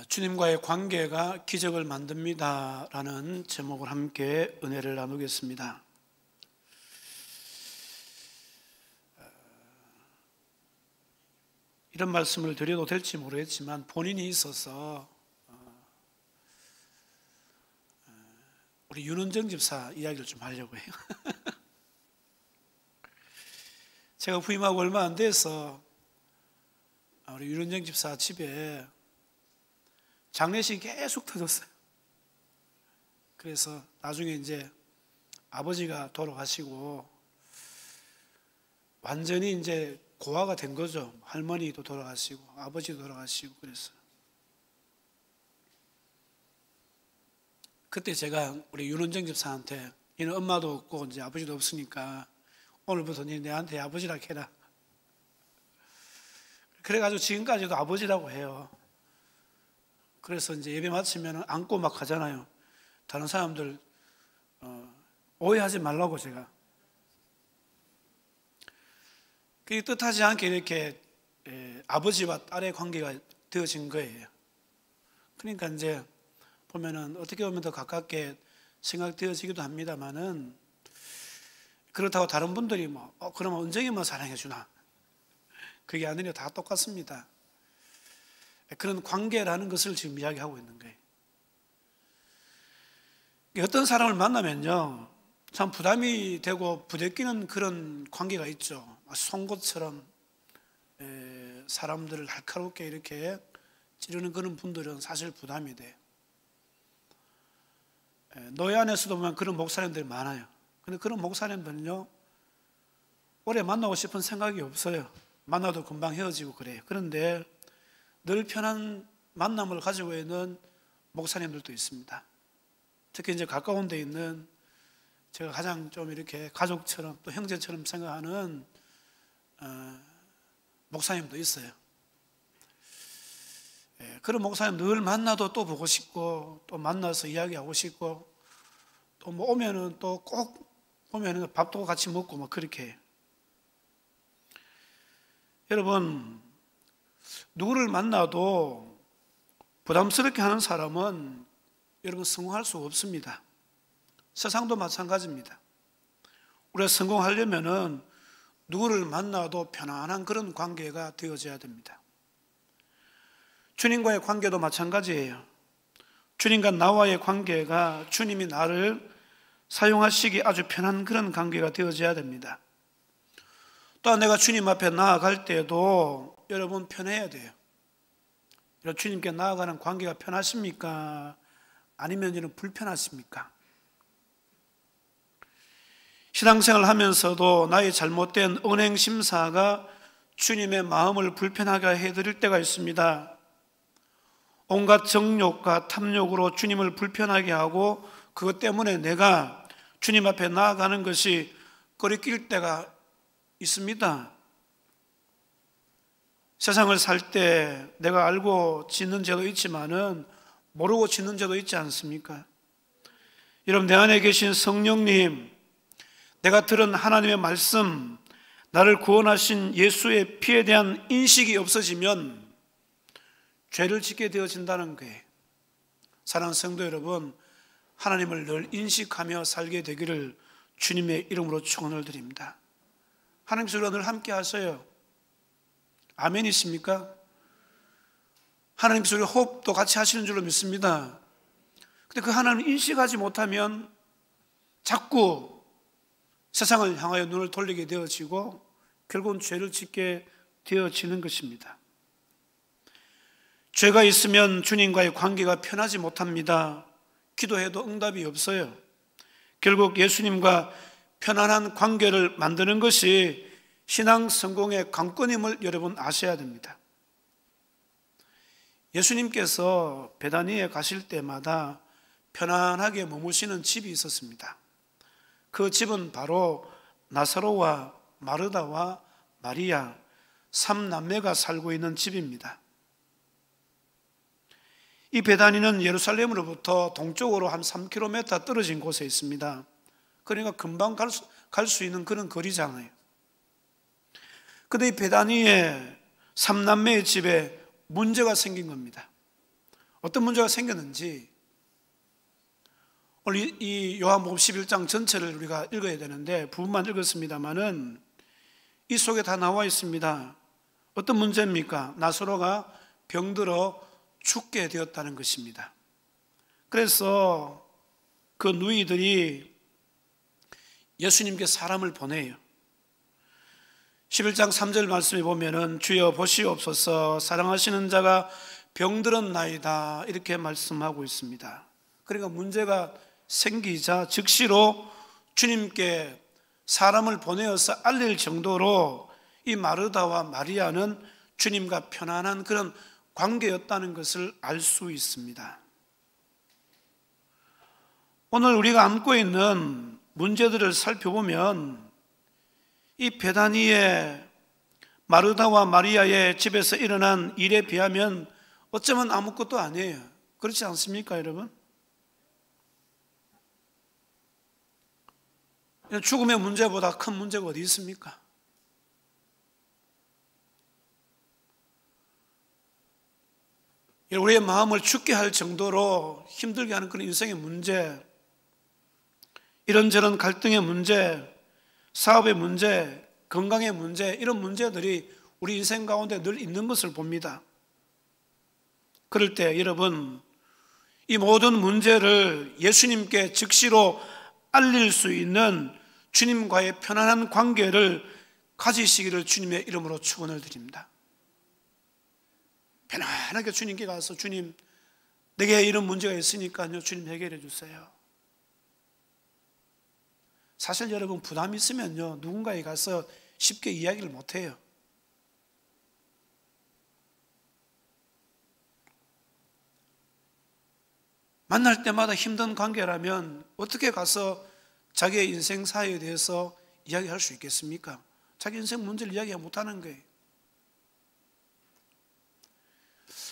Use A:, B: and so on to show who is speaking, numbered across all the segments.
A: 주님과의 관계가 기적을 만듭니다 라는 제목을 함께 은혜를 나누겠습니다. 이런 말씀을 드려도 될지 모르겠지만 본인이 있어서 우리 윤은정 집사 이야기를 좀 하려고 해요. 제가 부임하고 얼마 안 돼서 우리 윤은정 집사 집에 장례식이 계속 터졌어요. 그래서 나중에 이제 아버지가 돌아가시고 완전히 이제 고아가 된 거죠. 할머니도 돌아가시고 아버지도 돌아가시고. 그래서 그때 제가 우리 윤은정 집사한테 너는 엄마도 없고 이제 아버지도 없으니까 오늘부터 내한테 아버지라 해라. 그래가지고 지금까지도 아버지라고 해요. 그래서 이제 예배 마치면 안고 막 하잖아요. 다른 사람들 오해하지 말라고 제가. 그게 뜻하지 않게 이렇게 아버지와 딸의 관계가 되어진 거예요. 그러니까 이제 보면은 어떻게 보면 더 가깝게 생각되어지기도 합니다만은, 그렇다고 다른 분들이 그러면 은정이만 사랑해 주나? 그게 아니라 다 똑같습니다. 그런 관계라는 것을 지금 이야기하고 있는 거예요. 어떤 사람을 만나면요, 참 부담이 되고 부대끼는 그런 관계가 있죠. 송곳처럼 사람들을 날카롭게 이렇게 찌르는 그런 분들은 사실 부담이 돼요. 노예 안에서도 보면 그런 목사님들이 많아요. 근데 그런 목사님들은요, 오래 만나고 싶은 생각이 없어요. 만나도 금방 헤어지고 그래요. 그런데 늘 편한 만남을 가지고 있는 목사님들도 있습니다. 특히 이제 가까운 데 있는 제가 가장 좀 이렇게 가족처럼 또 형제처럼 생각하는 목사님도 있어요. 그런 목사님 늘 만나도 또 보고 싶고 또 만나서 이야기하고 싶고 또 오면은 또 꼭 보면은 밥도 같이 먹고 막 그렇게 해요. 여러분, 누구를 만나도 부담스럽게 하는 사람은 여러분 성공할 수 없습니다. 세상도 마찬가지입니다. 우리가 성공하려면은 누구를 만나도 편안한 그런 관계가 되어져야 됩니다. 주님과의 관계도 마찬가지예요. 주님과 나와의 관계가 주님이 나를 사용하시기 아주 편한 그런 관계가 되어져야 됩니다. 또한 내가 주님 앞에 나아갈 때도 여러분 편해야 돼요. 주님께 나아가는 관계가 편하십니까? 아니면 여러분 불편하십니까? 신앙생활을 하면서도 나의 잘못된 언행심사가 주님의 마음을 불편하게 해드릴 때가 있습니다. 온갖 정욕과 탐욕으로 주님을 불편하게 하고 그것 때문에 내가 주님 앞에 나아가는 것이 거리낄 때가 있습니다. 세상을 살 때 내가 알고 짓는 죄도 있지만은 모르고 짓는 죄도 있지 않습니까? 여러분, 내 안에 계신 성령님, 내가 들은 하나님의 말씀, 나를 구원하신 예수의 피에 대한 인식이 없어지면 죄를 짓게 되어진다는 거예요. 사랑하는 성도 여러분, 하나님을 늘 인식하며 살게 되기를 주님의 이름으로 축원을 드립니다. 하나님께서 늘 함께 하세요. 아멘이십니까? 하나님께서 우리 호흡도 같이 하시는 줄로 믿습니다. 근데 그 하나님을 인식하지 못하면 자꾸 세상을 향하여 눈을 돌리게 되어지고 결국은 죄를 짓게 되어지는 것입니다. 죄가 있으면 주님과의 관계가 편하지 못합니다. 기도해도 응답이 없어요. 결국 예수님과 편안한 관계를 만드는 것이 신앙 성공의 관건임을 여러분 아셔야 됩니다. 예수님께서 베다니에 가실 때마다 편안하게 머무시는 집이 있었습니다. 그 집은 바로 나사로와 마르다와 마리아 3남매가 살고 있는 집입니다. 이 베다니는 예루살렘으로부터 동쪽으로 한 3km 떨어진 곳에 있습니다. 그러니까 금방 갈 수 있는 그런 거리잖아요. 그런데 이 베다니의 3남매의 집에 문제가 생긴 겁니다. 어떤 문제가 생겼는지 오늘 이 요한복음 11장 전체를 우리가 읽어야 되는데 부분만 읽었습니다마는 이 속에 다 나와 있습니다. 어떤 문제입니까? 나사로가 병들어 죽게 되었다는 것입니다. 그래서 그 누이들이 예수님께 사람을 보내요. 11장 3절 말씀에 보면은 주여 보시옵소서 사랑하시는 자가 병들었나이다 이렇게 말씀하고 있습니다. 그러니까 문제가 생기자 즉시로 주님께 사람을 보내어서 알릴 정도로 이 마르다와 마리아는 주님과 편안한 그런 관계였다는 것을 알 수 있습니다. 오늘 우리가 안고 있는 문제들을 살펴보면 이 베다니의 마르다와 마리아의 집에서 일어난 일에 비하면 어쩌면 아무것도 아니에요. 그렇지 않습니까, 여러분? 죽음의 문제보다 큰 문제가 어디 있습니까? 우리의 마음을 죽게 할 정도로 힘들게 하는 그런 인생의 문제, 이런저런 갈등의 문제, 사업의 문제, 건강의 문제, 이런 문제들이 우리 인생 가운데 늘 있는 것을 봅니다. 그럴 때 여러분, 이 모든 문제를 예수님께 즉시로 알릴 수 있는 주님과의 편안한 관계를 가지시기를 주님의 이름으로 축원을 드립니다. 편안하게 주님께 가서 주님, 내게 이런 문제가 있으니까요, 주님 해결해 주세요. 사실 여러분 부담이 있으면요, 누군가에 가서 쉽게 이야기를 못해요. 만날 때마다 힘든 관계라면 어떻게 가서 자기의 인생사에 대해서 이야기할 수 있겠습니까? 자기 인생 문제를 이야기 못하는 거예요.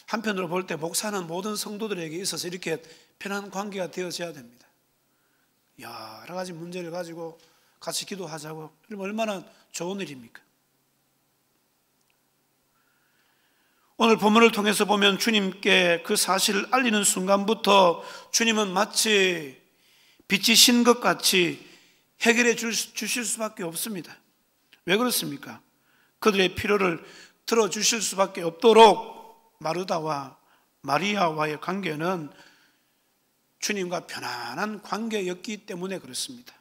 A: 한편으로 볼 때 목사는 모든 성도들에게 있어서 이렇게 편한 관계가 되어져야 됩니다. 여러 가지 문제를 가지고 같이 기도하자고, 그러면 얼마나 좋은 일입니까? 오늘 본문을 통해서 보면 주님께 그 사실을 알리는 순간부터 주님은 마치 빛이신 것 같이 해결해 주실 수밖에 없습니다. 왜 그렇습니까? 그들의 필요를 들어주실 수밖에 없도록 마르다와 마리아와의 관계는 주님과 편안한 관계였기 때문에 그렇습니다.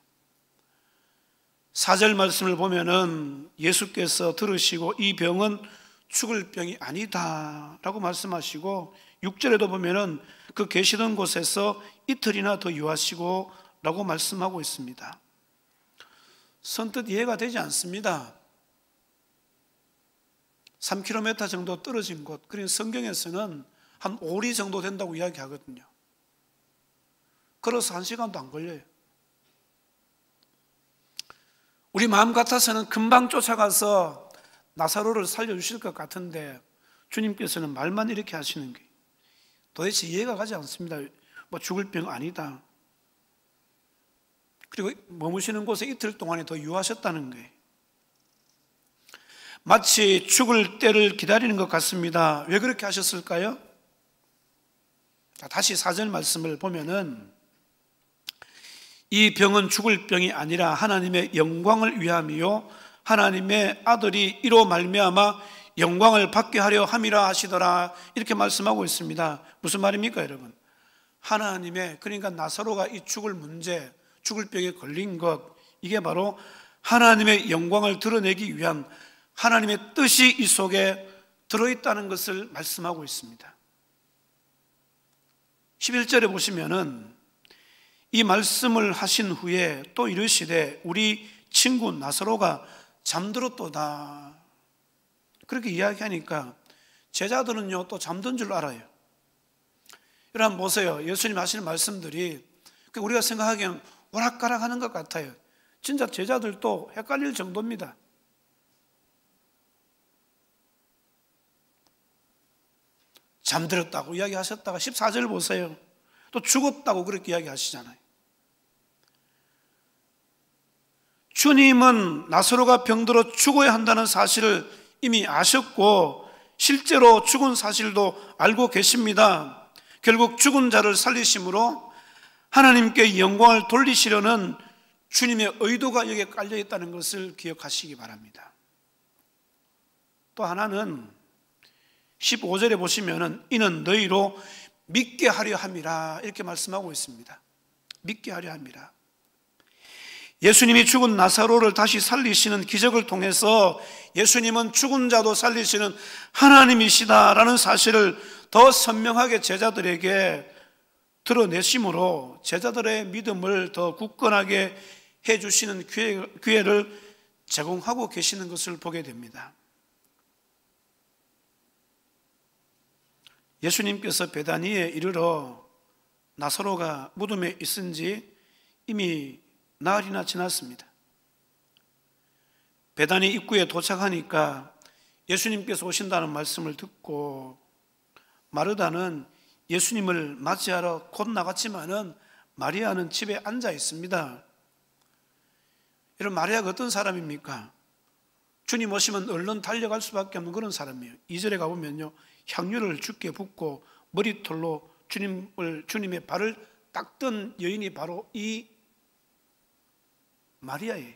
A: 4절 말씀을 보면은 예수께서 들으시고 이 병은 죽을 병이 아니다 라고 말씀하시고 6절에도 보면은 그 계시던 곳에서 이틀이나 더 유하시고 라고 말씀하고 있습니다. 선뜻 이해가 되지 않습니다. 3km 정도 떨어진 곳, 그러니까 성경에서는 한 5리 정도 된다고 이야기하거든요. 걸어서 1시간도 안 걸려요. 우리 마음 같아서는 금방 쫓아가서 나사로를 살려주실 것 같은데 주님께서는 말만 이렇게 하시는 게 도대체 이해가 가지 않습니다. 뭐 죽을 병 아니다. 그리고 머무시는 곳에 이틀 동안에 더 유하셨다는 거예요. 마치 죽을 때를 기다리는 것 같습니다. 왜 그렇게 하셨을까요? 다시 4절 말씀을 보면은 이 병은 죽을 병이 아니라 하나님의 영광을 위함이요 하나님의 아들이 이로 말미암아 영광을 받게 하려 함이라 하시더라 이렇게 말씀하고 있습니다. 무슨 말입니까, 여러분? 하나님의, 그러니까 나사로가 이 죽을 문제, 죽을 병에 걸린 것, 이게 바로 하나님의 영광을 드러내기 위한 하나님의 뜻이 이 속에 들어있다는 것을 말씀하고 있습니다. 11절에 보시면은 이 말씀을 하신 후에 또 이르시되 우리 친구 나사로가 잠들었도다. 그렇게 이야기하니까 제자들은요 또 잠든 줄 알아요. 여러분 보세요. 예수님 하시는 말씀들이 우리가 생각하기엔 오락가락 하는 것 같아요. 진짜 제자들도 헷갈릴 정도입니다. 잠들었다고 이야기하셨다가 14절 보세요. 또 죽었다고 그렇게 이야기하시잖아요. 주님은 나사로가 병들어 죽어야 한다는 사실을 이미 아셨고 실제로 죽은 사실도 알고 계십니다. 결국 죽은 자를 살리심으로 하나님께 영광을 돌리시려는 주님의 의도가 여기에 깔려 있다는 것을 기억하시기 바랍니다. 또 하나는 15절에 보시면은 이는 너희로 믿게 하려 함이라 이렇게 말씀하고 있습니다. 믿게 하려 함이라. 예수님이 죽은 나사로를 다시 살리시는 기적을 통해서 예수님은 죽은 자도 살리시는 하나님이시다라는 사실을 더 선명하게 제자들에게 드러내심으로 제자들의 믿음을 더 굳건하게 해주시는 기회를 제공하고 계시는 것을 보게 됩니다. 예수님께서 베다니에 이르러 나사로가 무덤에 있은 지 이미 나흘이나 지났습니다. 베다니 입구에 도착하니까 예수님께서 오신다는 말씀을 듣고 마르다는 예수님을 맞이하러 곧 나갔지만은 마리아는 집에 앉아 있습니다. 이런 마리아가 어떤 사람입니까? 주님 오시면 얼른 달려갈 수밖에 없는 그런 사람이에요. 2절에 가보면요, 향유를 주께 붓고 머리털로 주님의 발을 닦던 여인이 바로 이 마리아예요.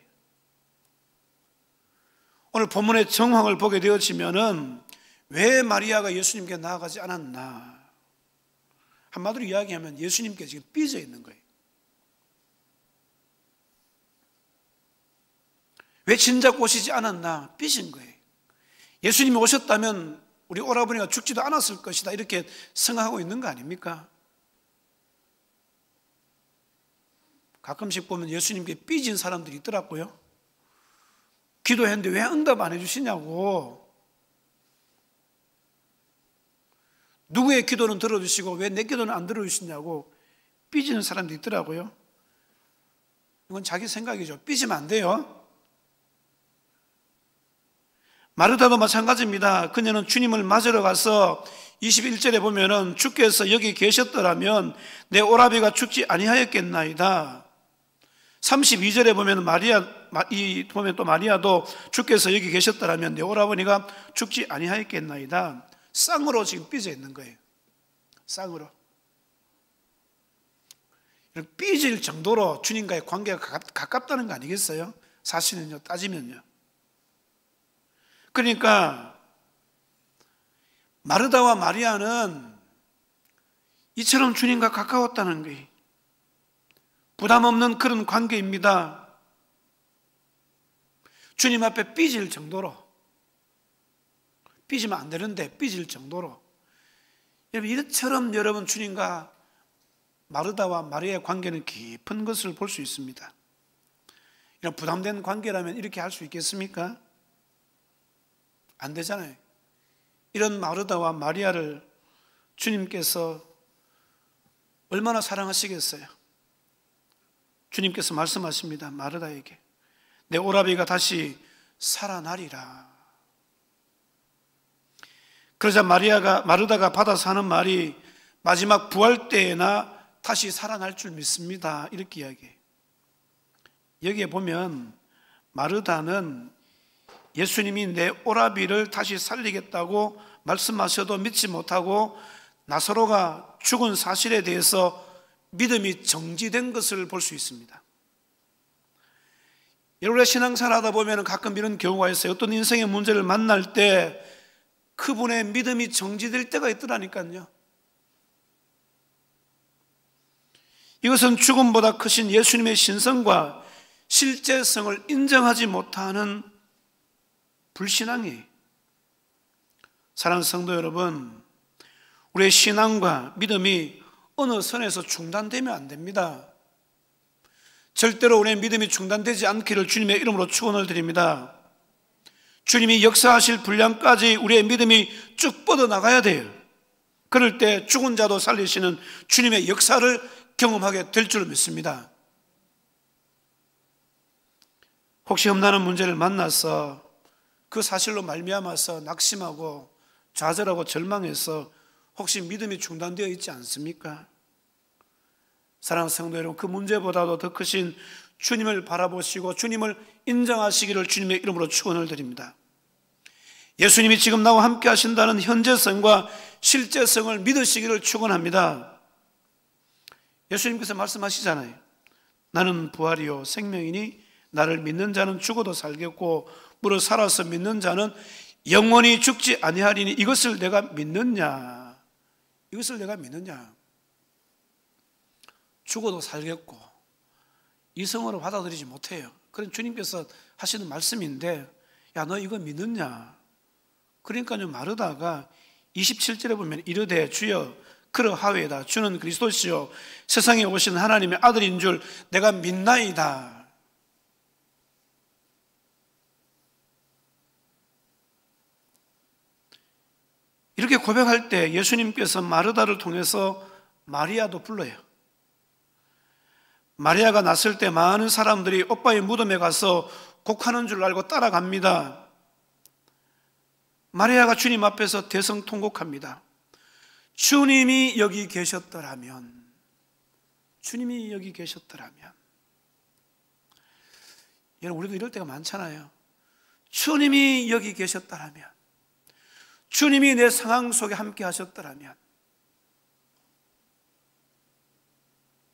A: 오늘 본문의 정황을 보게 되어지면은 왜 마리아가 예수님께 나아가지 않았나? 한마디로 이야기하면 예수님께 지금 삐져 있는 거예요. 왜 진작 오시지 않았나? 삐진 거예요. 예수님이 오셨다면 우리 오라버니가 죽지도 않았을 것이다 이렇게 생각하고 있는 거 아닙니까? 가끔씩 보면 예수님께 삐진 사람들이 있더라고요. 기도했는데 왜 응답 안 해주시냐고. 누구의 기도는 들어주시고 왜 내 기도는 안 들어주시냐고 삐지는 사람도 있더라고요. 이건 자기 생각이죠. 삐지면 안 돼요. 마르다도 마찬가지입니다. 그녀는 주님을 맞으러 가서 21절에 보면은 주께서 여기 계셨더라면 내 오라비가 죽지 아니하였겠나이다. 32절에 보면 또 마리아도 주께서 여기 계셨더라면 내 오라버니가 죽지 아니하였겠나이다. 쌍으로 지금 삐져 있는 거예요. 쌍으로. 삐질 정도로 주님과의 관계가 가깝다는 거 아니겠어요? 사실은요, 따지면요. 그러니까 마르다와 마리아는 이처럼 주님과 가까웠다는 거예요. 부담 없는 그런 관계입니다. 주님 앞에 삐질 정도로, 삐지면 안 되는데 삐질 정도로. 여러분, 이처럼 여러분 주님과 마르다와 마리아의 관계는 깊은 것을 볼 수 있습니다. 이런 부담된 관계라면 이렇게 할 수 있겠습니까? 안 되잖아요. 이런 마르다와 마리아를 주님께서 얼마나 사랑하시겠어요? 주님께서 말씀하십니다. 마르다에게 내 오라비가 다시 살아나리라. 그러자 마르다가 받아서 하는 말이 마지막 부활 때에나 다시 살아날 줄 믿습니다. 이렇게 이야기해요. 여기에 보면 마르다는 예수님이 내 오라비를 다시 살리겠다고 말씀하셔도 믿지 못하고 나사로가 죽은 사실에 대해서 믿음이 정지된 것을 볼 수 있습니다. 여러분의 신앙생활 하다 보면 가끔 이런 경우가 있어요. 어떤 인생의 문제를 만날 때 그분의 믿음이 정지될 때가 있더라니까요. 이것은 죽음보다 크신 예수님의 신성과 실제성을 인정하지 못하는 불신앙이에요. 사랑하는 성도 여러분, 우리의 신앙과 믿음이 어느 선에서 중단되면 안 됩니다. 절대로 우리의 믿음이 중단되지 않기를 주님의 이름으로 축원을 드립니다. 주님이 역사하실 분량까지 우리의 믿음이 쭉 뻗어나가야 돼요. 그럴 때 죽은 자도 살리시는 주님의 역사를 경험하게 될 줄 믿습니다. 혹시 험난한 문제를 만나서 그 사실로 말미암아서 낙심하고 좌절하고 절망해서 혹시 믿음이 중단되어 있지 않습니까? 사랑하는 성도 여러분, 그 문제보다도 더 크신 주님을 바라보시고 주님을 인정하시기를 주님의 이름으로 축원을 드립니다. 예수님이 지금 나와 함께 하신다는 현재성과 실제성을 믿으시기를 축원합니다. 예수님께서 말씀하시잖아요. 나는 부활이요 생명이니 나를 믿는 자는 죽어도 살겠고 무릇 살아서 믿는 자는 영원히 죽지 아니하리니 이것을 내가 믿느냐? 이것을 내가 믿느냐? 죽어도 살겠고 이성으로 받아들이지 못해요. 그런 주님께서 하시는 말씀인데, 야, 너 이거 믿느냐? 그러니까요, 마르다가 27절에 보면 이르되 주여 그러하외다. 주는 그리스도시요 세상에 오신 하나님의 아들인 줄 내가 믿나이다. 이렇게 고백할 때 예수님께서 마르다를 통해서 마리아도 불러요. 마리아가 났을 때 많은 사람들이 오빠의 무덤에 가서 곡하는 줄 알고 따라갑니다. 마리아가 주님 앞에서 대성통곡합니다. 주님이 여기 계셨더라면, 주님이 여기 계셨더라면. 여러분, 우리도 이럴 때가 많잖아요. 주님이 여기 계셨더라면, 주님이 내 상황 속에 함께 하셨더라면.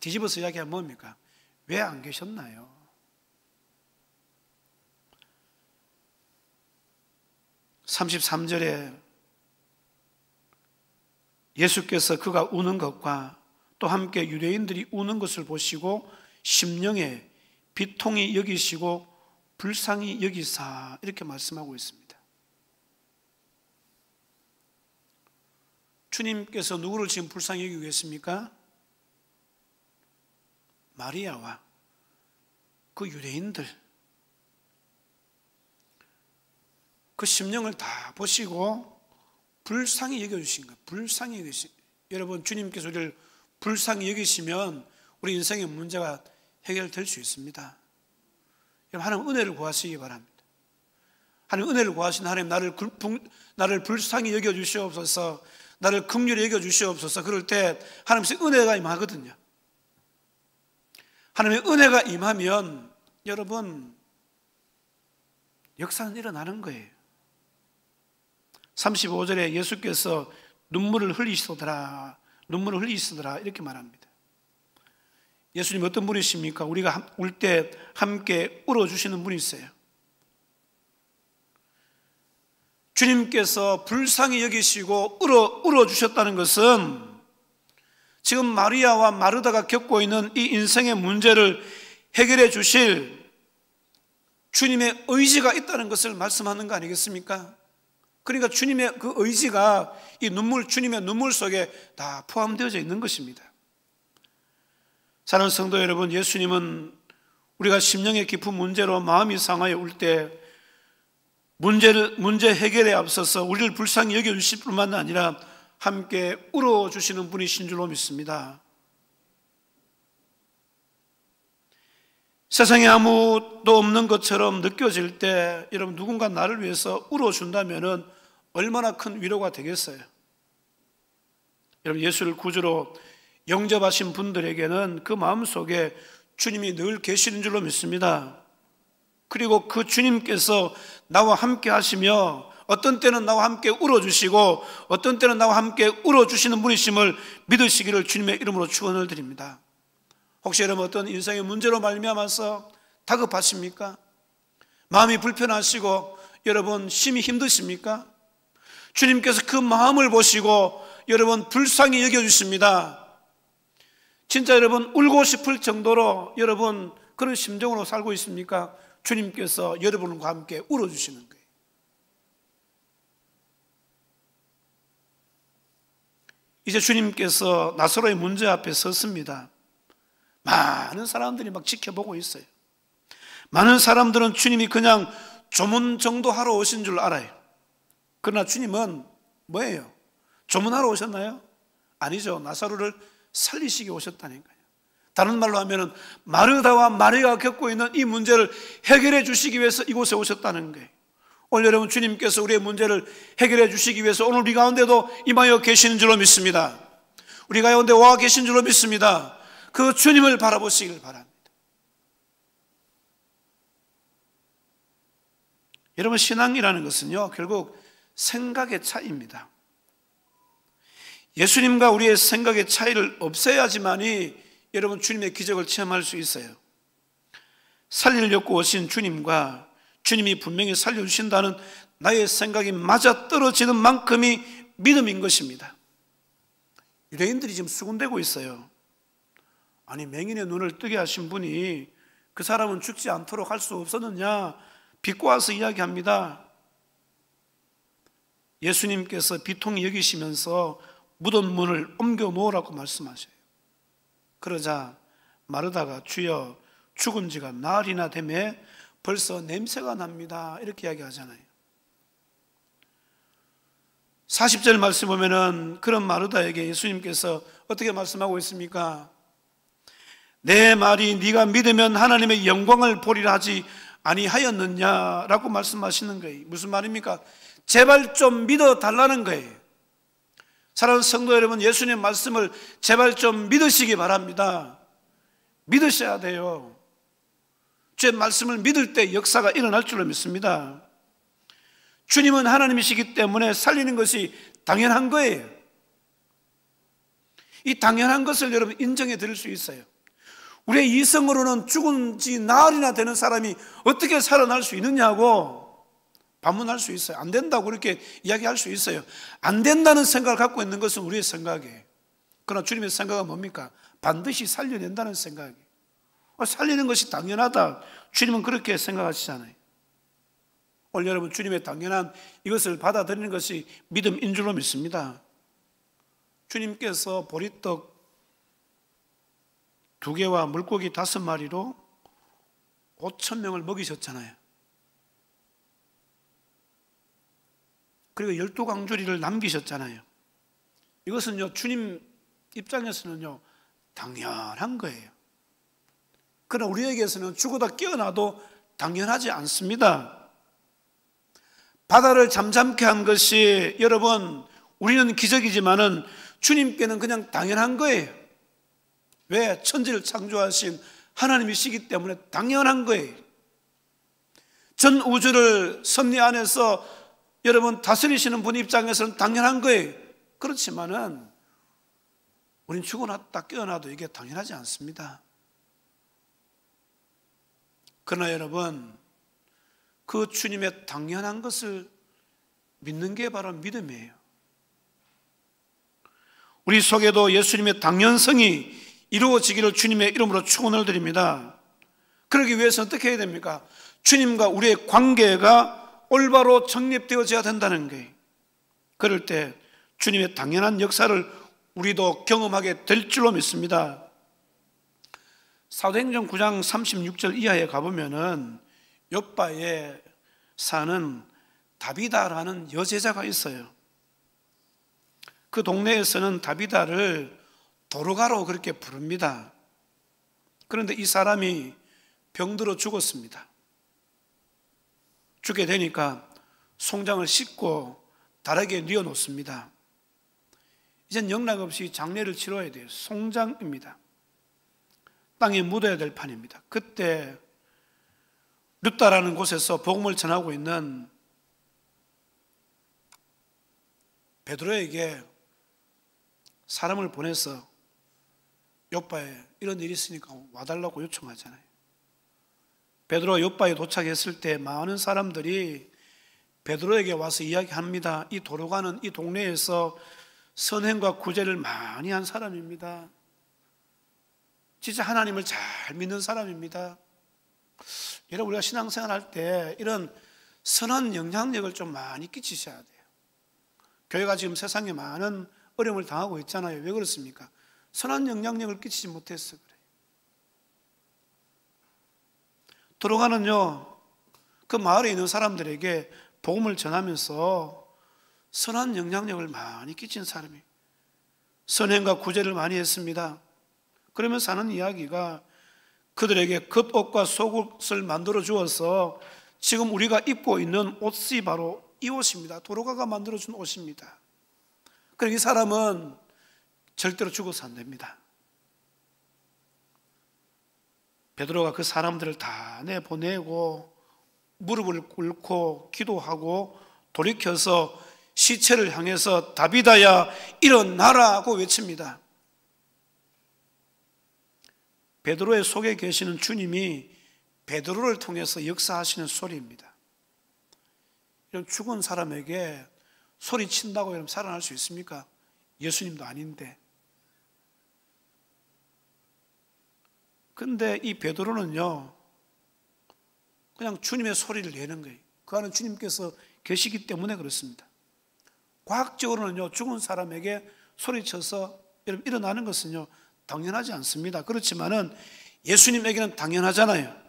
A: 뒤집어서 이야기하면 뭡니까? 왜 안 계셨나요? (33절에) 예수께서 그가 우는 것과 또 함께 유대인들이 우는 것을 보시고 심령에 비통히 여기시고 불쌍히 여기사, 이렇게 말씀하고 있습니다. 주님께서 누구를 지금 불쌍히 여기고 계십니까? 마리아와 그 유대인들, 그 심령을 다 보시고 불쌍히 여겨주신 거예요. 불쌍히 여기시. 여러분, 주님께서 우리를 불쌍히 여기시면 우리 인생의 문제가 해결될 수 있습니다. 여러분, 하나님 은혜를 구하시기 바랍니다. 하나님 은혜를 구하신 하나님, 나를 불쌍히 여겨주시옵소서, 나를 긍휼히 여겨주시옵소서. 그럴 때 하나님께서 은혜가 임하거든요. 하나님의 은혜가 임하면 여러분 역사는 일어나는 거예요. 35절에 예수께서 눈물을 흘리시더라 이렇게 말합니다. 예수님 어떤 분이십니까? 우리가 울 때 함께 울어주시는 분이세요. 주님께서 불쌍히 여기시고 울어주셨다는 것은 지금 마리아와 마르다가 겪고 있는 이 인생의 문제를 해결해 주실 주님의 의지가 있다는 것을 말씀하는 거 아니겠습니까? 그러니까 주님의 그 의지가 이 주님의 눈물 속에 다 포함되어져 있는 것입니다. 사랑하는 성도 여러분, 예수님은 우리가 심령의 깊은 문제로 마음이 상하여 울 때 문제 해결에 앞서서 우리를 불쌍히 여겨주실 뿐만 아니라 함께 울어주시는 분이신 줄로 믿습니다. 세상에 아무도 없는 것처럼 느껴질 때 여러분, 누군가 나를 위해서 울어준다면 얼마나 큰 위로가 되겠어요. 여러분, 예수를 구주로 영접하신 분들에게는 그 마음속에 주님이 늘 계시는 줄로 믿습니다. 그리고 그 주님께서 나와 함께 하시며 어떤 때는 나와 함께 울어주시고 어떤 때는 나와 함께 울어주시는 분이심을 믿으시기를 주님의 이름으로 축원을 드립니다. 혹시 여러분 어떤 인생의 문제로 말미암아서 다급하십니까? 마음이 불편하시고 여러분 심히 힘드십니까? 주님께서 그 마음을 보시고 여러분 불쌍히 여겨주십니다. 진짜 여러분 울고 싶을 정도로 여러분 그런 심정으로 살고 있습니까? 주님께서 여러분과 함께 울어주시는 거예요. 이제 주님께서 나사로의 문제 앞에 섰습니다. 많은 사람들이 막 지켜보고 있어요. 많은 사람들은 주님이 그냥 조문 정도 하러 오신 줄 알아요. 그러나 주님은 뭐예요? 조문하러 오셨나요? 아니죠. 나사로를 살리시기 오셨다니까요. 다른 말로 하면 마르다와 마리아가 겪고 있는 이 문제를 해결해 주시기 위해서 이곳에 오셨다는 거예요. 오늘 여러분, 주님께서 우리의 문제를 해결해 주시기 위해서 오늘 우리 가운데도 임하여 계시는 줄로 믿습니다. 우리 가운데 와 계신 줄로 믿습니다. 그 주님을 바라보시길 바랍니다. 여러분, 신앙이라는 것은요, 결국 생각의 차이입니다. 예수님과 우리의 생각의 차이를 없애야지만이 여러분 주님의 기적을 체험할 수 있어요. 살리려고 오신 주님과 주님이 분명히 살려주신다는 나의 생각이 맞아떨어지는 만큼이 믿음인 것입니다. 유대인들이 지금 수군대고 있어요. 아니, 맹인의 눈을 뜨게 하신 분이 그 사람은 죽지 않도록 할 수 없었느냐 비꼬아서 이야기합니다. 예수님께서 비통히 여기시면서 묻은 문을 옮겨 놓으라고 말씀하셔요. 그러자 마르다가 주여 죽은 지가 나흘이나 되매 벌써 냄새가 납니다, 이렇게 이야기하잖아요. 40절 말씀 보면은 그런 마르다에게 예수님께서 어떻게 말씀하고 있습니까? 내 말이 네가 믿으면 하나님의 영광을 보리라 하지 아니하였느냐라고 말씀하시는 거예요. 무슨 말입니까? 제발 좀 믿어달라는 거예요. 사랑하는 성도 여러분, 예수님의 말씀을 제발 좀 믿으시기 바랍니다. 믿으셔야 돼요. 주의 말씀을 믿을 때 역사가 일어날 줄로 믿습니다. 주님은 하나님이시기 때문에 살리는 것이 당연한 거예요. 이 당연한 것을 여러분 인정해 드릴 수 있어요. 우리의 이성으로는 죽은 지 나흘이나 되는 사람이 어떻게 살아날 수 있느냐고 반문할 수 있어요. 안 된다고 그렇게 이야기할 수 있어요. 안 된다는 생각을 갖고 있는 것은 우리의 생각이에요. 그러나 주님의 생각은 뭡니까? 반드시 살려낸다는 생각이에요. 살리는 것이 당연하다, 주님은 그렇게 생각하시잖아요. 오늘 여러분, 주님의 당연한 이것을 받아들이는 것이 믿음인 줄로 믿습니다. 주님께서 보리떡 2개와 물고기 5마리로 5,000명을 먹이셨잖아요. 그리고 12광주리를 남기셨잖아요. 이것은요, 주님 입장에서는요, 당연한 거예요. 그러나 우리에게서는 죽어다 깨어나도 당연하지 않습니다. 바다를 잠잠케 한 것이 여러분, 우리는 기적이지만은 주님께는 그냥 당연한 거예요. 왜? 천지를 창조하신 하나님이시기 때문에 당연한 거예요. 전 우주를 섭리 안에서 여러분 다스리시는 분 입장에서는 당연한 거예요. 그렇지만은 우린 죽어났다 깨어나도 이게 당연하지 않습니다. 그러나 여러분, 그 주님의 당연한 것을 믿는 게 바로 믿음이에요. 우리 속에도 예수님의 당연성이 이루어지기를 주님의 이름으로 축원을 드립니다. 그러기 위해서는 어떻게 해야 됩니까? 주님과 우리의 관계가 올바로 정립되어져야 된다는 거예요. 그럴 때 주님의 당연한 역사를 우리도 경험하게 될 줄로 믿습니다. 사도행전 9장 36절 이하에 가보면은 욥바에 사는 다비다라는 여제자가 있어요. 그 동네에서는 다비다를 도로가로 그렇게 부릅니다. 그런데 이 사람이 병들어 죽었습니다. 죽게 되니까 송장을 씻고 다르게 뉘어놓습니다. 이젠 영락없이 장례를 치러야 돼요. 송장입니다. 땅에 묻어야 될 판입니다. 그때 룻다라는 곳에서 복음을 전하고 있는 베드로에게 사람을 보내서 욥바에 이런 일이 있으니까 와달라고 요청하잖아요. 베드로가 욥바에 도착했을 때 많은 사람들이 베드로에게 와서 이야기합니다. 이 도로가는 이 동네에서 선행과 구제를 많이 한 사람입니다. 진짜 하나님을 잘 믿는 사람입니다. 여러분, 우리가 신앙생활 할 때 이런 선한 영향력을 좀 많이 끼치셔야 돼요. 교회가 지금 세상에 많은 어려움을 당하고 있잖아요. 왜 그렇습니까? 선한 영향력을 끼치지 못해서 그래요. 도로가는요, 그 마을에 있는 사람들에게 복음을 전하면서 선한 영향력을 많이 끼친 사람이에요. 선행과 구제를 많이 했습니다. 그러면서 하는 이야기가 그들에게 겉옷과 속옷을 만들어 주어서 지금 우리가 입고 있는 옷이 바로 이 옷입니다. 도로가가 만들어준 옷입니다. 그러니까 이 사람은 절대로 죽어서 안 됩니다. 베드로가 그 사람들을 다 내보내고 무릎을 꿇고 기도하고 돌이켜서 시체를 향해서 다비다야 일어나라고 외칩니다. 베드로의 속에 계시는 주님이 베드로를 통해서 역사하시는 소리입니다. 이런 죽은 사람에게 소리친다고 여러분 살아날 수 있습니까? 예수님도 아닌데. 근데 이 베드로는요, 그냥 주님의 소리를 내는 거예요. 그 안에 주님께서 계시기 때문에 그렇습니다. 과학적으로는요, 죽은 사람에게 소리쳐서 여러분 일어나는 것은요, 당연하지 않습니다. 그렇지만은 예수님에게는 당연하잖아요.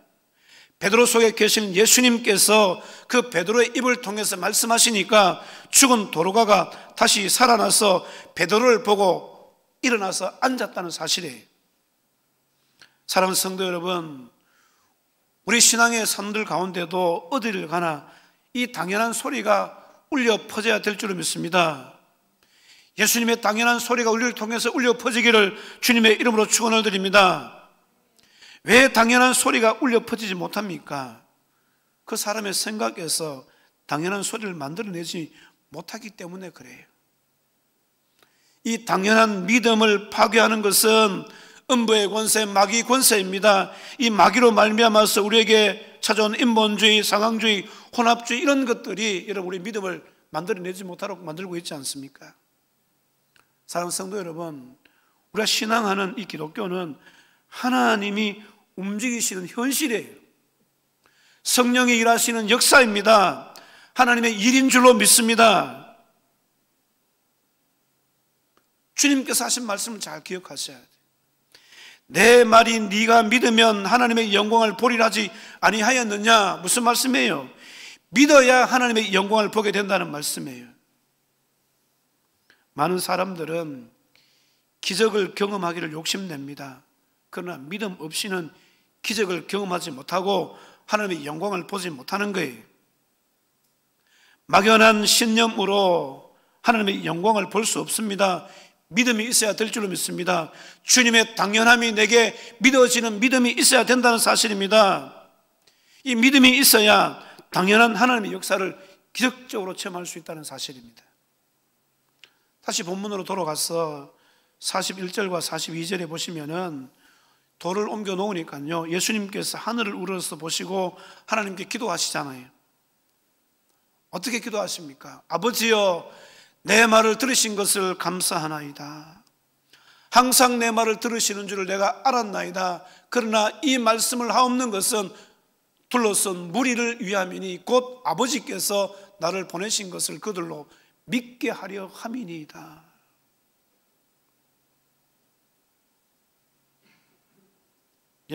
A: 베드로 속에 계시는 예수님께서 그 베드로의 입을 통해서 말씀하시니까 죽은 도로가가 다시 살아나서 베드로를 보고 일어나서 앉았다는 사실이에요. 사랑하는 성도 여러분, 우리 신앙의 산들 가운데도 어디를 가나 이 당연한 소리가 울려 퍼져야 될 줄을 믿습니다. 예수님의 당연한 소리가 우리를 통해서 울려 퍼지기를 주님의 이름으로 축원을 드립니다. 왜 당연한 소리가 울려 퍼지지 못합니까? 그 사람의 생각에서 당연한 소리를 만들어내지 못하기 때문에 그래요. 이 당연한 믿음을 파괴하는 것은 음부의 권세, 마귀 권세입니다. 이 마귀로 말미암아서 우리에게 찾아온 인본주의, 상황주의, 혼합주의 이런 것들이 여러분 우리 믿음을 만들어내지 못하도록 만들고 있지 않습니까? 사랑하는 성도 여러분, 우리가 신앙하는 이 기독교는 하나님이 움직이시는 현실이에요. 성령이 일하시는 역사입니다. 하나님의 일인 줄로 믿습니다. 주님께서 하신 말씀을 잘 기억하셔야 돼요. 내 말이 네가 믿으면 하나님의 영광을 보리라 하지 아니하였느냐? 무슨 말씀이에요? 믿어야 하나님의 영광을 보게 된다는 말씀이에요. 많은 사람들은 기적을 경험하기를 욕심냅니다. 그러나 믿음 없이는 기적을 경험하지 못하고 하나님의 영광을 보지 못하는 거예요. 막연한 신념으로 하나님의 영광을 볼 수 없습니다. 믿음이 있어야 될 줄로 믿습니다. 주님의 당연함이 내게 믿어지는 믿음이 있어야 된다는 사실입니다. 이 믿음이 있어야 당연한 하나님의 역사를 기적적으로 체험할 수 있다는 사실입니다. 다시 본문으로 돌아가서 41절과 42절에 보시면은 돌을 옮겨 놓으니까요, 예수님께서 하늘을 우러러서 보시고 하나님께 기도하시잖아요. 어떻게 기도하십니까? 아버지여, 내 말을 들으신 것을 감사하나이다. 항상 내 말을 들으시는 줄을 내가 알았나이다. 그러나 이 말씀을 하옵는 것은 둘러선 무리를 위함이니 곧 아버지께서 나를 보내신 것을 그들로 믿게 하려 함이니이다.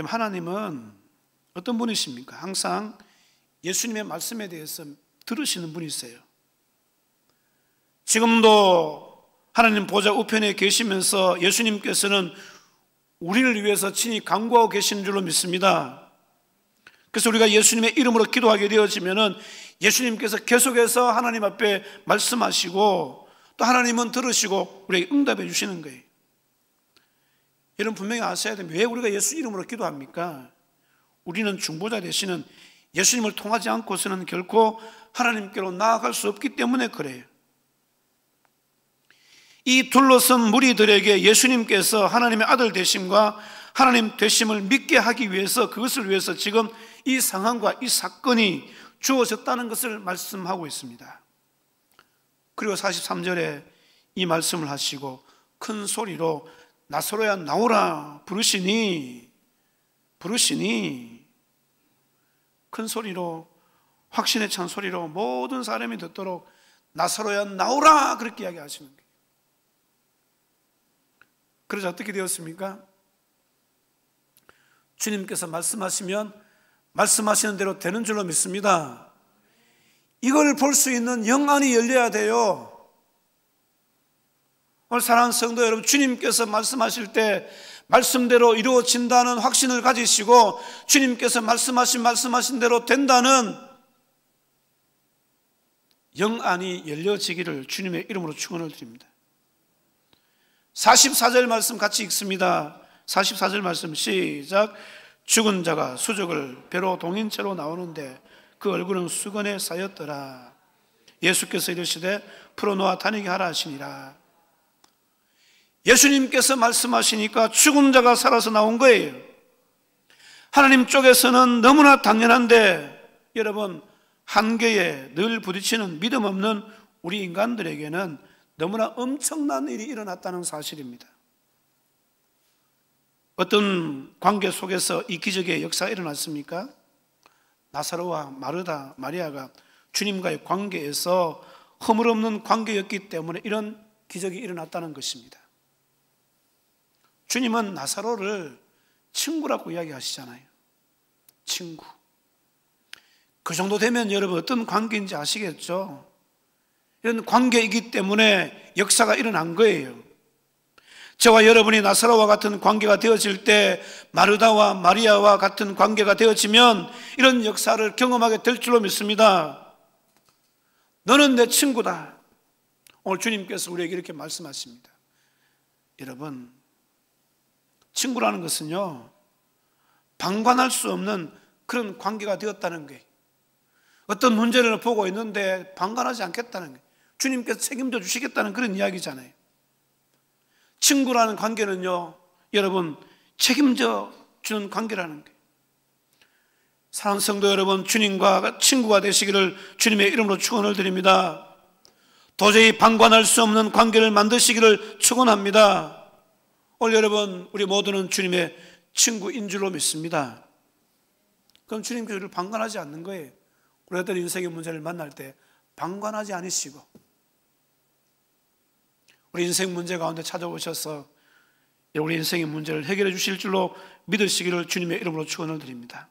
A: 하나님은 어떤 분이십니까? 항상 예수님의 말씀에 대해서 들으시는 분이세요. 지금도 하나님 보좌 우편에 계시면서 예수님께서는 우리를 위해서 친히 간구하고 계시는 줄로 믿습니다. 그래서 우리가 예수님의 이름으로 기도하게 되어지면은 예수님께서 계속해서 하나님 앞에 말씀하시고 또 하나님은 들으시고 우리에게 응답해 주시는 거예요. 여러분 분명히 아셔야 됩니다. 왜 우리가 예수 이름으로 기도합니까? 우리는 중보자 되시는 예수님을 통하지 않고서는 결코 하나님께로 나아갈 수 없기 때문에 그래요. 이 둘러선 무리들에게 예수님께서 하나님의 아들 되심과 하나님 되심을 믿게 하기 위해서, 그것을 위해서 지금 이 상황과 이 사건이 주어졌다는 것을 말씀하고 있습니다. 그리고 43절에 이 말씀을 하시고 큰 소리로 나사로야 나오라 부르시니 큰 소리로, 확신에 찬 소리로 모든 사람이 듣도록 나사로야 나오라 그렇게 이야기하시는 거예요. 그래서 어떻게 되었습니까? 주님께서 말씀하시면 말씀하시는 대로 되는 줄로 믿습니다. 이걸 볼 수 있는 영안이 열려야 돼요. 오늘 사랑하는 성도 여러분, 주님께서 말씀하실 때 말씀대로 이루어진다는 확신을 가지시고 주님께서 말씀하신 대로 된다는 영안이 열려지기를 주님의 이름으로 축원을 드립니다. 44절 말씀 같이 읽습니다. 44절 말씀 시작. 죽은 자가 수족을 배로 동인 채로 나오는데 그 얼굴은 수건에 쌓였더라. 예수께서 이르시되 풀어놓아 다니게 하라 하시니라. 예수님께서 말씀하시니까 죽은 자가 살아서 나온 거예요. 하나님 쪽에서는 너무나 당연한데 여러분, 한계에 늘 부딪히는 믿음 없는 우리 인간들에게는 너무나 엄청난 일이 일어났다는 사실입니다. 어떤 관계 속에서 이 기적의 역사가 일어났습니까? 나사로와 마르다, 마리아가 주님과의 관계에서 허물없는 관계였기 때문에 이런 기적이 일어났다는 것입니다. 주님은 나사로를 친구라고 이야기하시잖아요. 친구. 그 정도 되면 여러분 어떤 관계인지 아시겠죠? 이런 관계이기 때문에 역사가 일어난 거예요. 저와 여러분이 나사로와 같은 관계가 되어질 때, 마르다와 마리아와 같은 관계가 되어지면 이런 역사를 경험하게 될 줄로 믿습니다. 너는 내 친구다. 오늘 주님께서 우리에게 이렇게 말씀하십니다. 여러분, 친구라는 것은요, 방관할 수 없는 그런 관계가 되었다는 거예요. 어떤 문제를 보고 있는데 방관하지 않겠다는 거예요. 주님께서 책임져 주시겠다는 그런 이야기잖아요. 친구라는 관계는요, 여러분, 책임져 주는 관계라는 거예요. 사랑하는 성도 여러분, 주님과 친구가 되시기를 주님의 이름으로 축원을 드립니다. 도저히 방관할 수 없는 관계를 만드시기를 축원합니다. 오늘 여러분, 우리 모두는 주님의 친구인 줄로 믿습니다. 그럼 주님께서 우리를 방관하지 않는 거예요. 우리 어떤 인생의 문제를 만날 때 방관하지 않으시고 우리 인생 문제 가운데 찾아오셔서 우리 인생의 문제를 해결해 주실 줄로 믿으시기를 주님의 이름으로 축원을 드립니다.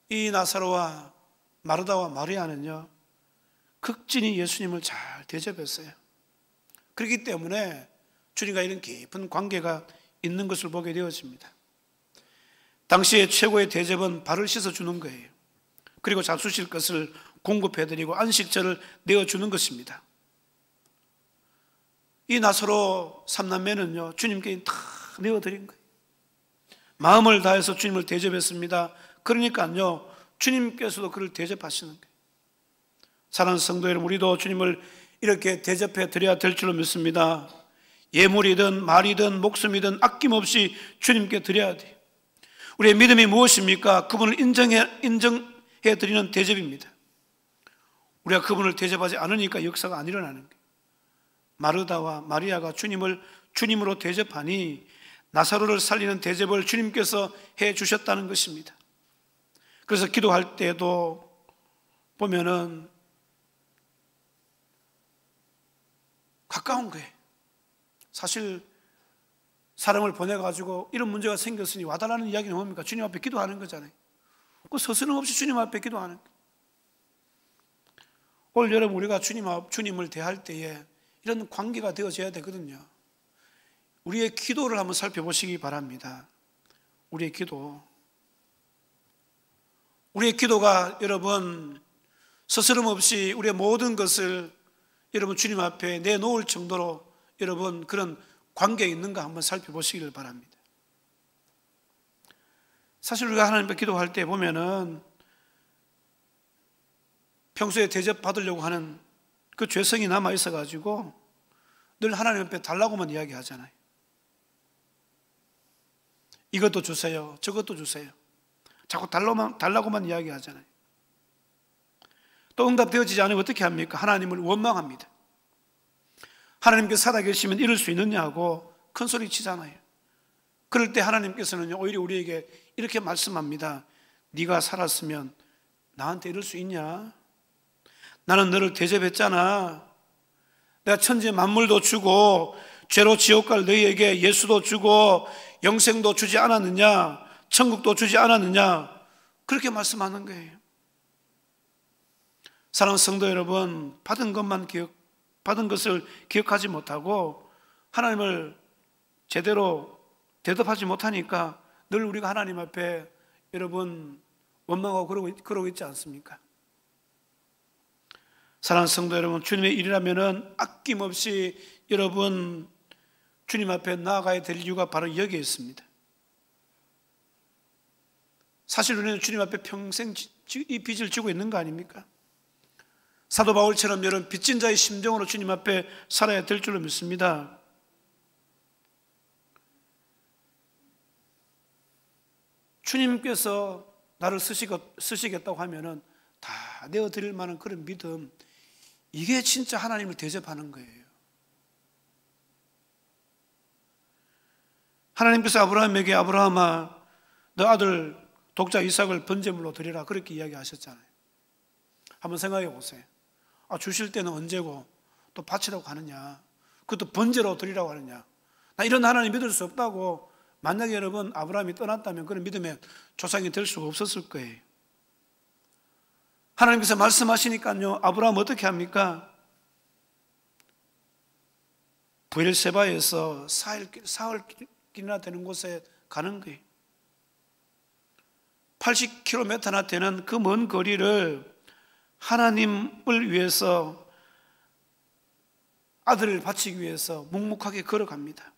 A: 이 나사로와 마르다와 마리아는요, 극진히 예수님을 잘 대접했어요. 그렇기 때문에 주님과 이런 깊은 관계가 있는 것을 보게 되어집니다. 당시의 최고의 대접은 발을 씻어주는 거예요. 그리고 잡수실 것을 공급해드리고 안식처를 내어주는 것입니다. 이 나사로 삼남매는요, 주님께 다 내어드린 거예요. 마음을 다해서 주님을 대접했습니다. 그러니까요, 주님께서도 그를 대접하시는 거예요. 사랑하는 성도 여러분, 우리도 주님을 이렇게 대접해 드려야 될 줄로 믿습니다. 예물이든 말이든 목숨이든 아낌없이 주님께 드려야 돼요. 우리의 믿음이 무엇입니까? 그분을 인정해 드리는 대접입니다. 우리가 그분을 대접하지 않으니까 역사가 안 일어나는 거예요. 마르다와 마리아가 주님을 주님으로 대접하니 나사로를 살리는 대접을 주님께서 해 주셨다는 것입니다. 그래서 기도할 때도 보면은 가까운 거예요. 사실 사람을 보내가지고 이런 문제가 생겼으니 와달라는 이야기는 뭡니까? 주님 앞에 기도하는 거잖아요. 그 서스럼 없이 주님 앞에 기도하는 거예요. 오늘 여러분, 우리가 주님을 대할 때에 이런 관계가 되어져야 되거든요. 우리의 기도를 한번 살펴보시기 바랍니다. 우리의 기도가 여러분 서스럼 없이 우리의 모든 것을 여러분 주님 앞에 내놓을 정도로 여러분 그런 관계에 있는가 한번 살펴보시기를 바랍니다. 사실 우리가 하나님 앞에 기도할 때 보면은 평소에 대접받으려고 하는 그 죄성이 남아 있어가지고 늘 하나님 앞에 달라고만 이야기하잖아요. 이것도 주세요, 저것도 주세요. 자꾸 달라고만 이야기하잖아요. 또 응답되어지지 않으면 어떻게 합니까? 하나님을 원망합니다. 하나님께서 살아계시면 이럴 수 있느냐고 큰 소리 치잖아요. 그럴 때 하나님께서는 오히려 우리에게 이렇게 말씀합니다. 네가 살았으면 나한테 이럴 수 있냐? 나는 너를 대접했잖아. 내가 천지 만물도 주고 죄로 지옥 갈 너희에게 예수도 주고 영생도 주지 않았느냐? 천국도 주지 않았느냐? 그렇게 말씀하는 거예요. 사랑하는 성도 여러분, 받은 것을 기억하지 못하고 하나님을 제대로 대답하지 못하니까 늘 우리가 하나님 앞에 여러분 원망하고 그러고 있지 않습니까? 사랑하는 성도 여러분, 주님의 일이라면은 아낌없이 여러분 주님 앞에 나아가야 될 이유가 바로 여기에 있습니다. 사실 우리는 주님 앞에 평생 이 빚을 지고 있는 거 아닙니까? 사도 바울처럼 여러분 빚진 자의 심정으로 주님 앞에 살아야 될 줄로 믿습니다. 주님께서 나를 쓰시겠다고 하면은 다 내어드릴 만한 그런 믿음, 이게 진짜 하나님을 대접하는 거예요. 하나님께서 아브라함에게 아브라함아 너 아들 독자 이삭을 번제물로 드리라 그렇게 이야기하셨잖아요. 한번 생각해 보세요. 주실 때는 언제고 또 바치라고 하느냐, 그것도 번제로 드리라고 하느냐. 나 이런 하나님 믿을 수 없다고 만약에 여러분 아브라함이 떠났다면 그런 믿음의 조상이 될 수가 없었을 거예요. 하나님께서 말씀하시니까요, 아브라함 어떻게 합니까? 브엘세바에서 사흘길이나 되는 곳에 가는 거예요. 80km나 되는 그 먼 거리를 하나님을 위해서, 아들을 바치기 위해서 묵묵하게 걸어갑니다.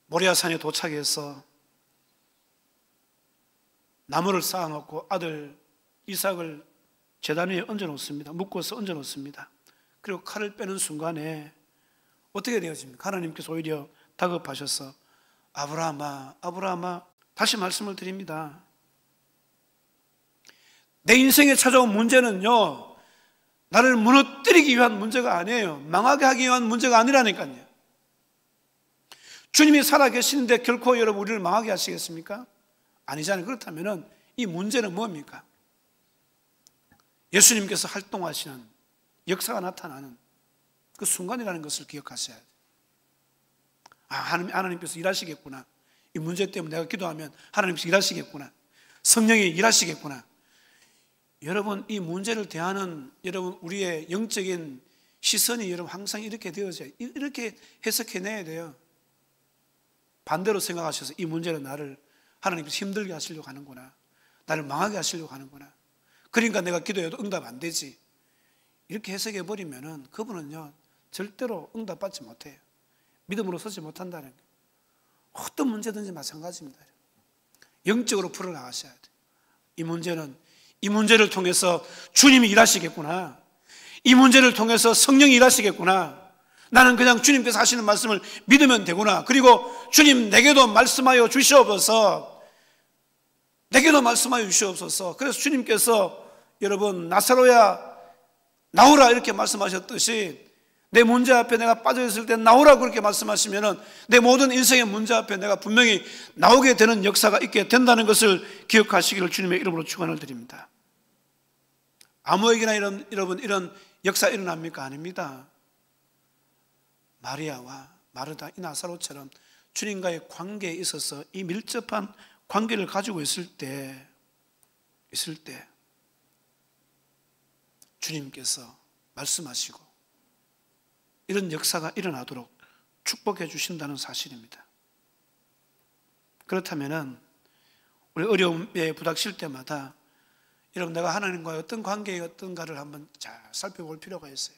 A: 모리아산에 도착해서 나무를 쌓아놓고 아들 이삭을 제단 위에 얹어놓습니다. 묶어서 얹어놓습니다. 그리고 칼을 빼는 순간에 어떻게 되어집니까? 하나님께서 오히려 다급하셔서 아브라함아, 아브라함아, 다시 말씀을 드립니다. 내 인생에 찾아온 문제는요, 나를 무너뜨리기 위한 문제가 아니에요. 망하게 하기 위한 문제가 아니라니까요. 주님이 살아계시는데 결코 여러분 우리를 망하게 하시겠습니까? 아니잖아요. 그렇다면 이 문제는 뭡니까? 예수님께서 활동하시는, 역사가 나타나는 그 순간이라는 것을 기억하셔야 돼요. 하나님께서 일하시겠구나. 이 문제 때문에 내가 기도하면 하나님께서 일하시겠구나. 성령이 일하시겠구나. 여러분, 이 문제를 대하는 여러분 우리의 영적인 시선이 여러분 항상 이렇게 되어져요. 이렇게 해석해내야 돼요. 반대로 생각하셔서 이 문제는 나를 하나님께서 힘들게 하시려고 하는구나, 나를 망하게 하시려고 하는구나, 그러니까 내가 기도해도 응답 안 되지, 이렇게 해석해 버리면은 그분은요 절대로 응답받지 못해요. 믿음으로 서지 못한다는 거예요. 어떤 문제든지 마찬가지입니다. 영적으로 풀어나가셔야 돼요. 이 문제를 통해서 주님이 일하시겠구나, 이 문제를 통해서 성령이 일하시겠구나, 나는 그냥 주님께서 하시는 말씀을 믿으면 되구나, 그리고 주님 내게도 말씀하여 주시옵소서, 내게도 말씀하여 주시옵소서. 그래서 주님께서 여러분 나사로야 나오라 이렇게 말씀하셨듯이 내 문제 앞에 내가 빠져있을 때 나오라 그렇게 말씀하시면 내 모든 인생의 문제 앞에 내가 분명히 나오게 되는 역사가 있게 된다는 것을 기억하시기를 주님의 이름으로 축원을 드립니다. 아무에게나 여러분 이런 역사 일어납니까? 아닙니다. 마리아와 마르다, 이 나사로처럼 주님과의 관계에 있어서 이 밀접한 관계를 가지고 있을 때 주님께서 말씀하시고 이런 역사가 일어나도록 축복해 주신다는 사실입니다. 그렇다면 우리 어려움에 부닥칠 때마다 여러분 내가 하나님과의 어떤 관계가 어떤가를 한번 잘 살펴볼 필요가 있어요.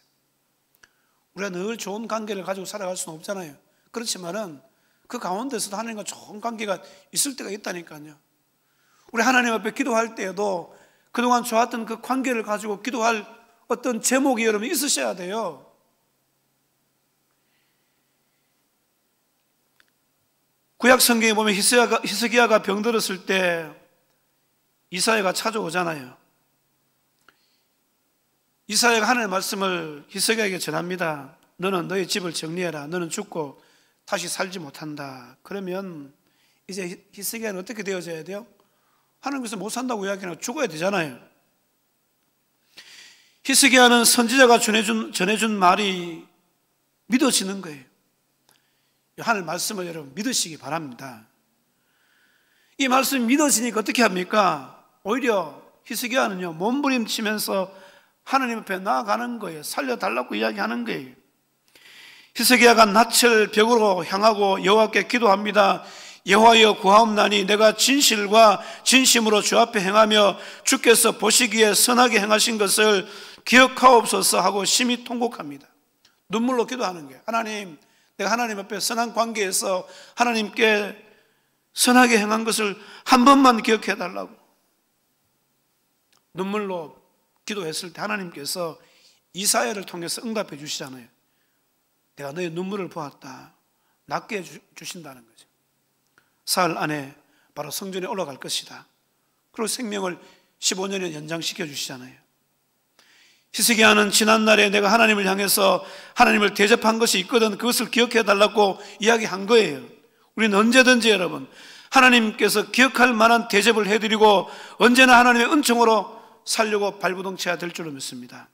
A: 우리가 늘 좋은 관계를 가지고 살아갈 수는 없잖아요. 그렇지만은 그 가운데서도 하나님과 좋은 관계가 있을 때가 있다니까요. 우리 하나님 앞에 기도할 때에도 그동안 좋았던 그 관계를 가지고 기도할 어떤 제목이 여러분 있으셔야 돼요. 구약 성경에 보면 히스기야가 병들었을 때 이사야가 찾아오잖아요. 이사야가 하나님의 말씀을 히스기야에게 전합니다. 너는 너의 집을 정리해라. 너는 죽고 다시 살지 못한다. 그러면 이제 히스기야는 어떻게 되어져야 돼요? 하나님께서 못 산다고 이야기하면 죽어야 되잖아요. 히스기야는 선지자가 전해준 말이 믿어지는 거예요. 하나님 말씀을 여러분 믿으시기 바랍니다. 이 말씀이 믿어지니까 어떻게 합니까? 오히려 히스기야는요 몸부림치면서 하나님 앞에 나아가는 거예요. 살려달라고 이야기하는 거예요. 히스기야가 낯을 벽으로 향하고 여호와께 기도합니다. 여호와여 구하옵나니 내가 진실과 진심으로 주 앞에 행하며 주께서 보시기에 선하게 행하신 것을 기억하옵소서 하고 심히 통곡합니다. 눈물로 기도하는 거예요. 하나님, 내가 하나님 앞에 선한 관계에서 하나님께 선하게 행한 것을 한 번만 기억해 달라고 눈물로 기도했을 때 하나님께서 이사야를 통해서 응답해 주시잖아요. 내가 너의 눈물을 보았다. 낫게 주신다는 거죠. 사흘 안에 바로 성전에 올라갈 것이다. 그리고 생명을 15년에 연장시켜 주시잖아요. 히스기야는 지난날에 내가 하나님을 향해서 하나님을 대접한 것이 있거든 그것을 기억해 달라고 이야기한 거예요. 우리는 언제든지 여러분 하나님께서 기억할 만한 대접을 해드리고 언제나 하나님의 은총으로 살려고 발부동체가 될 줄로 믿습니다.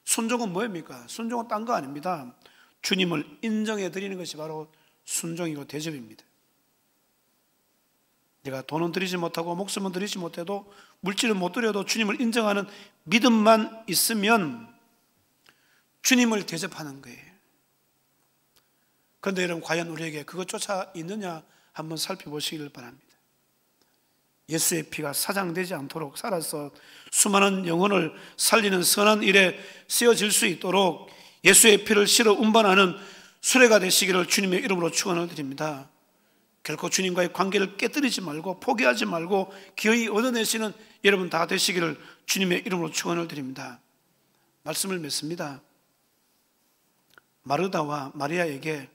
A: 순종은 뭐입니까? 순종은 딴 거 아닙니다. 주님을 인정해 드리는 것이 바로 순종이고 대접입니다. 내가 돈은 드리지 못하고 목숨은 드리지 못해도 물질은 못 드려도 주님을 인정하는 믿음만 있으면 주님을 대접하는 거예요. 그런데 여러분 과연 우리에게 그것조차 있느냐 한번 살펴보시기를 바랍니다. 예수의 피가 사장되지 않도록 살아서 수많은 영혼을 살리는 선한 일에 쓰여질 수 있도록 예수의 피를 실어 운반하는 수레가 되시기를 주님의 이름으로 축원을 드립니다. 결코 주님과의 관계를 깨뜨리지 말고 포기하지 말고 기어이 얻어내시는 여러분 다 되시기를 주님의 이름으로 축원을 드립니다. 말씀을 맺습니다. 마르다와 마리아에게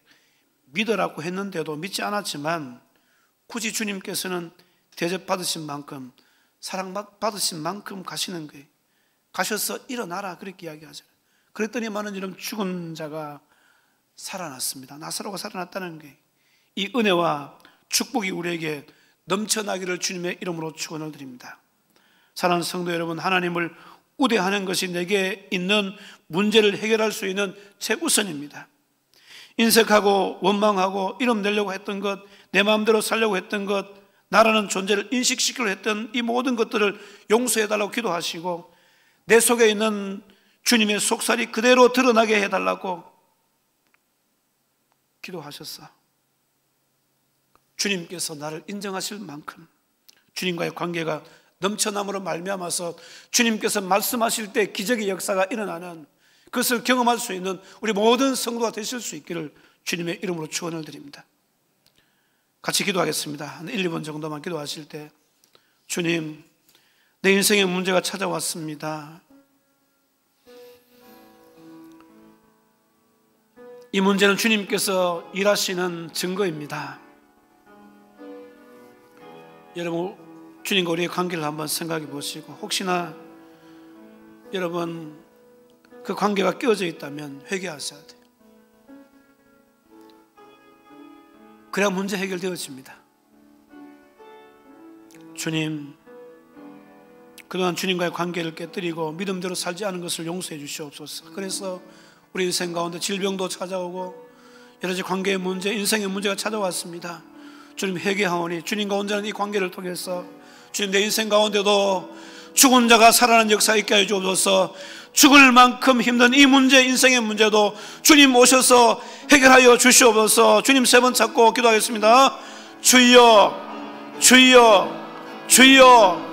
A: 믿으라고 했는데도 믿지 않았지만 굳이 주님께서는 대접받으신 만큼 사랑받으신 만큼 가시는 거예요. 가셔서 일어나라 그렇게 이야기하잖아요. 그랬더니만은 이런 죽은 자가 살아났습니다. 나사로가 살아났다는 거예요. 이 은혜와 축복이 우리에게 넘쳐나기를 주님의 이름으로 축원을 드립니다. 사랑하는 성도 여러분, 하나님을 우대하는 것이 내게 있는 문제를 해결할 수 있는 최우선입니다. 인색하고 원망하고 이름 내려고 했던 것, 내 마음대로 살려고 했던 것, 나라는 존재를 인식시키려 했던 이 모든 것들을 용서해달라고 기도하시고 내 속에 있는 주님의 속살이 그대로 드러나게 해달라고 기도하셨어. 주님께서 나를 인정하실 만큼 주님과의 관계가 넘쳐남으로 말미암아서 주님께서 말씀하실 때 기적의 역사가 일어나는 그것을 경험할 수 있는 우리 모든 성도가 되실 수 있기를 주님의 이름으로 축원을 드립니다. 같이 기도하겠습니다. 한 1, 2분 정도만 기도하실 때 주님, 내 인생의 문제가 찾아왔습니다. 이 문제는 주님께서 일하시는 증거입니다. 여러분, 주님과 우리의 관계를 한번 생각해 보시고 혹시나 여러분 그 관계가 깨어져 있다면 회개하셔야 돼요. 그래야 문제 해결되어집니다. 주님, 그동안 주님과의 관계를 깨뜨리고 믿음대로 살지 않은 것을 용서해 주시옵소서. 그래서 우리 인생 가운데 질병도 찾아오고 여러 가지 관계의 문제, 인생의 문제가 찾아왔습니다. 주님 회개하오니 주님과 온전한 이 관계를 통해서 주님 내 인생 가운데도 죽은 자가 살아나는 역사 있게 하여 주옵소서. 죽을 만큼 힘든 이 문제, 인생의 문제도 주님 오셔서 해결하여 주시옵소서. 주님 세 번 찾고 기도하겠습니다. 주여, 주여, 주여.